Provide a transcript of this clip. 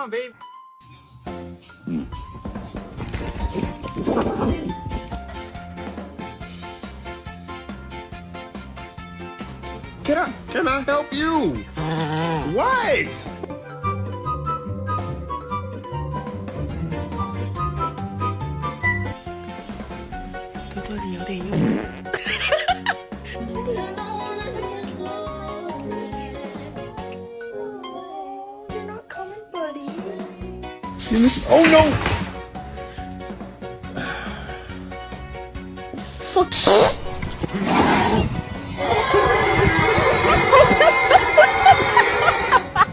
on, babe. Can I help you? What? You're not coming, buddy. Oh no! Fuck.